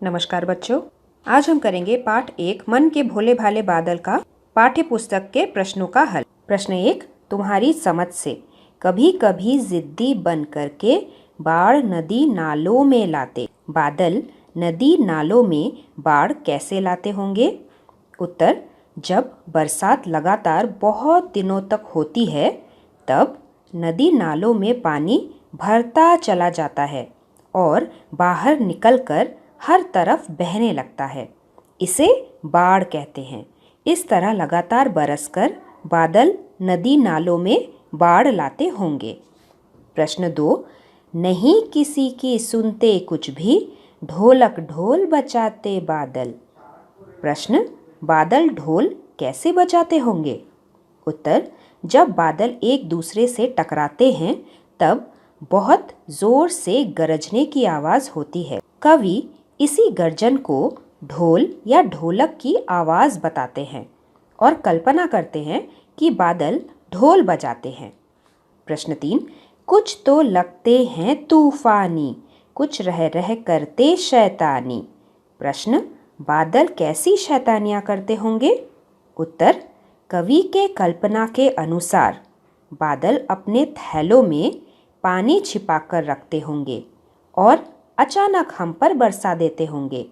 नमस्कार बच्चों, आज हम करेंगे पाठ 1 मन के भोले भाले बादल का पाठ्य पुस्तक के प्रश्नों का हल। प्रश्न 1, तुम्हारी समझ से कभी कभी जिद्दी बन करके बाढ़ नदी नालों में लाते बादल नदी नालों में बाढ़ कैसे लाते होंगे? उत्तर, जब बरसात लगातार बहुत दिनों तक होती है तब नदी नालों में पानी भरता चला जाता है और बाहर निकलकर हर तरफ बहने लगता है। इसे बाढ़ कहते हैं। इस तरह लगातार बरसकर बादल नदी नालों में बाढ़ लाते होंगे। प्रश्न 2, नहीं किसी की सुनते कुछ भी, ढोलक ढोल बजाते बादल। प्रश्न, बादल ढोल कैसे बजाते होंगे? उत्तर, जब बादल एक दूसरे से टकराते हैं तब बहुत जोर से गरजने की आवाज़ होती है। कवि इसी गर्जन को ढोल या ढोलक की आवाज़ बताते हैं और कल्पना करते हैं कि बादल ढोल बजाते हैं। प्रश्न 3, कुछ तो लगते हैं तूफानी, कुछ रह रह करते शैतानी। प्रश्न, बादल कैसी शैतानियाँ करते होंगे? उत्तर, कवि के कल्पना के अनुसार बादल अपने थैलों में पानी छिपाकर रखते होंगे और अचानक हम पर बरसा देते होंगे।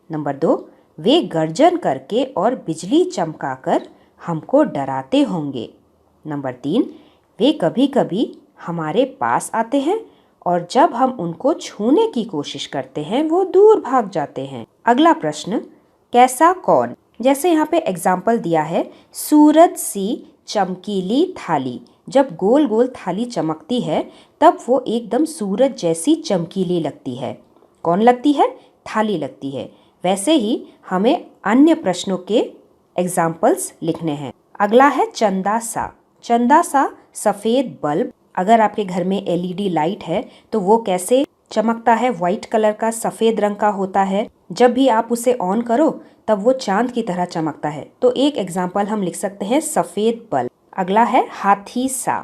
नंबर 2, वे गर्जन करके और बिजली चमकाकर हमको डराते होंगे। नंबर 3, वे कभी कभी हमारे पास आते हैं और जब हम उनको छूने की कोशिश करते हैं वो दूर भाग जाते हैं। अगला प्रश्न, कैसा कौन? जैसे यहाँ पे एग्जाम्पल दिया है, सूरज सी चमकीली थाली। जब गोल गोल थाली चमकती है तब वो एकदम सूरज जैसी चमकीली लगती है। कौन लगती है? थाली लगती है। वैसे ही हमें अन्य प्रश्नों के एग्जाम्पल्स लिखने हैं। अगला है चंदा सा। चंदा सा सफ़ेद बल्ब। अगर आपके घर में LED लाइट है तो वो कैसे चमकता है? वाइट कलर का, सफ़ेद रंग का होता है। जब भी आप उसे ऑन करो तब वो चांद की तरह चमकता है। तो एक एग्जाम्पल हम लिख सकते हैं सफ़ेद बल्ब। अगला है हाथी सा।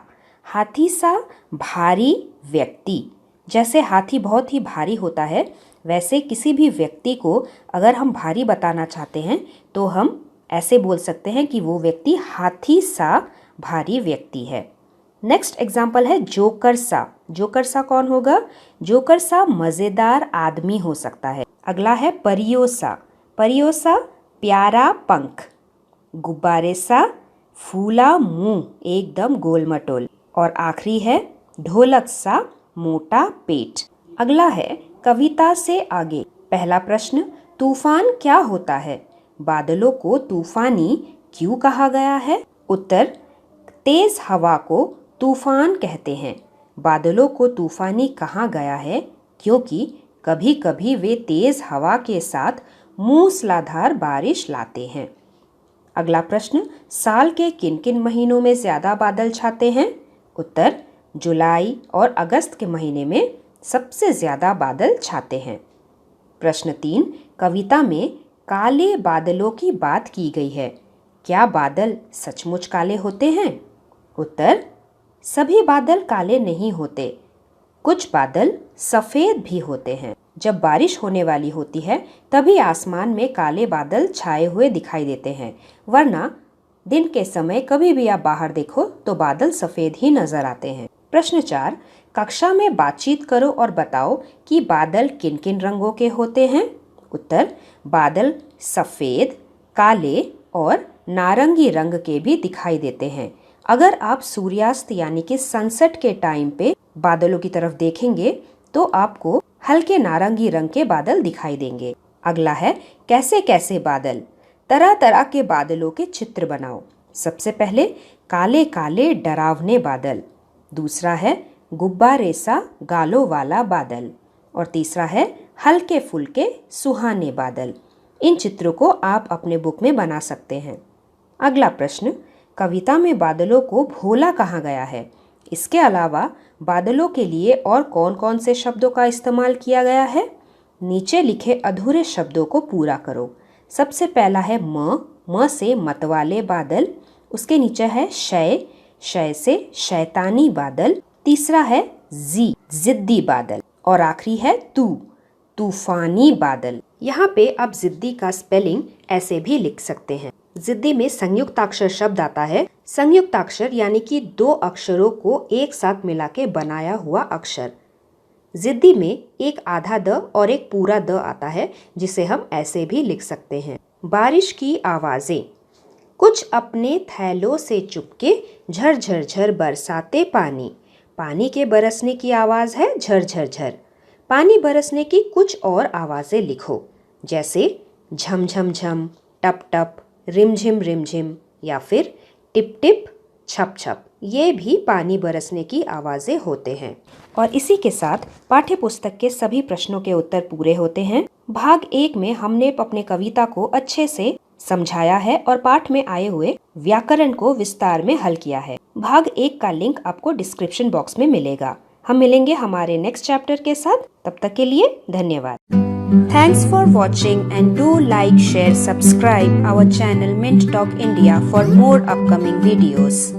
हाथी सा भारी व्यक्ति। जैसे हाथी बहुत ही भारी होता है वैसे किसी भी व्यक्ति को अगर हम भारी बताना चाहते हैं तो हम ऐसे बोल सकते हैं कि वो व्यक्ति हाथी सा भारी व्यक्ति है। नेक्स्ट एग्जाम्पल है जोकर सा। जोकर सा कौन होगा? जोकर सा मज़ेदार आदमी हो सकता है। अगला है परियों सा। परियों सा प्यारा पंख। गुब्बारे सा फूला मुंह, एकदम गोल मटोल। और आखिरी है ढोलक सा मोटा पेट। अगला है कविता से आगे। पहला प्रश्न, तूफान क्या होता है? बादलों को तूफानी क्यों कहा गया है? उत्तर, तेज हवा को तूफान कहते हैं। बादलों को तूफानी कहा गया है क्योंकि कभी कभी वे तेज हवा के साथ मूसलाधार बारिश लाते हैं। अगला प्रश्न, साल के किन किन महीनों में ज़्यादा बादल छाते हैं? उत्तर, जुलाई और अगस्त के महीने में सबसे ज़्यादा बादल छाते हैं। प्रश्न 3, कविता में काले बादलों की बात की गई है। क्या बादल सचमुच काले होते हैं? उत्तर, सभी बादल काले नहीं होते। कुछ बादल सफ़ेद भी होते हैं। जब बारिश होने वाली होती है तभी आसमान में काले बादल छाए हुए दिखाई देते हैं, वरना दिन के समय कभी भी आप बाहर देखो तो बादल सफ़ेद ही नजर आते हैं। प्रश्न 4, कक्षा में बातचीत करो और बताओ कि बादल किन किन रंगों के होते हैं। उत्तर, बादल सफ़ेद, काले और नारंगी रंग के भी दिखाई देते हैं। अगर आप सूर्यास्त यानी कि सनसेट के टाइम पे बादलों की तरफ देखेंगे तो आपको हल्के नारंगी रंग के बादल दिखाई देंगे। अगला है कैसे कैसे बादल। तरह तरह के बादलों के चित्र बनाओ। सबसे पहले काले काले डरावने बादल। दूसरा है गुब्बारे सा गालों वाला बादल। और तीसरा है हल्के फुल्के सुहाने बादल। इन चित्रों को आप अपने बुक में बना सकते हैं। अगला प्रश्न, कविता में बादलों को भोला कहा गया है। इसके अलावा बादलों के लिए और कौन कौन से शब्दों का इस्तेमाल किया गया है? नीचे लिखे अधूरे शब्दों को पूरा करो। सबसे पहला है म से मतवाले बादल। उसके नीचे है शय, शय से शैतानी बादल। तीसरा है जिद्दी बादल। और आखिरी है तू तूफानी बादल। यहाँ पे आप जिद्दी का स्पेलिंग ऐसे भी लिख सकते हैं। जिद्दी में संयुक्ताक्षर शब्द आता है। संयुक्ताक्षर यानी कि दो अक्षरों को एक साथ मिला के बनाया हुआ अक्षर। जिद्दी में एक आधा द और एक पूरा द आता है, जिसे हम ऐसे भी लिख सकते हैं। बारिश की आवाजें। कुछ अपने थैलों से चुपके झर झर झर बरसाते पानी। पानी के बरसने की आवाज है झर झर झर। पानी बरसने की कुछ और आवाजें लिखो, जैसे झम झम झम, टप टप, रिमझिम रिमझिम या फिर टिप टिप, छप छप। ये भी पानी बरसने की आवाजें होते हैं। और इसी के साथ पाठ्य पुस्तक के सभी प्रश्नों के उत्तर पूरे होते हैं। भाग 1 में हमने अपने कविता को अच्छे से समझाया है और पाठ में आए हुए व्याकरण को विस्तार में हल किया है। भाग 1 का लिंक आपको डिस्क्रिप्शन बॉक्स में मिलेगा। हम मिलेंगे हमारे नेक्स्ट चैप्टर के साथ। तब तक के लिए धन्यवाद। Thanks for watching and do like, share, subscribe our channel Mint Talk India for more upcoming videos.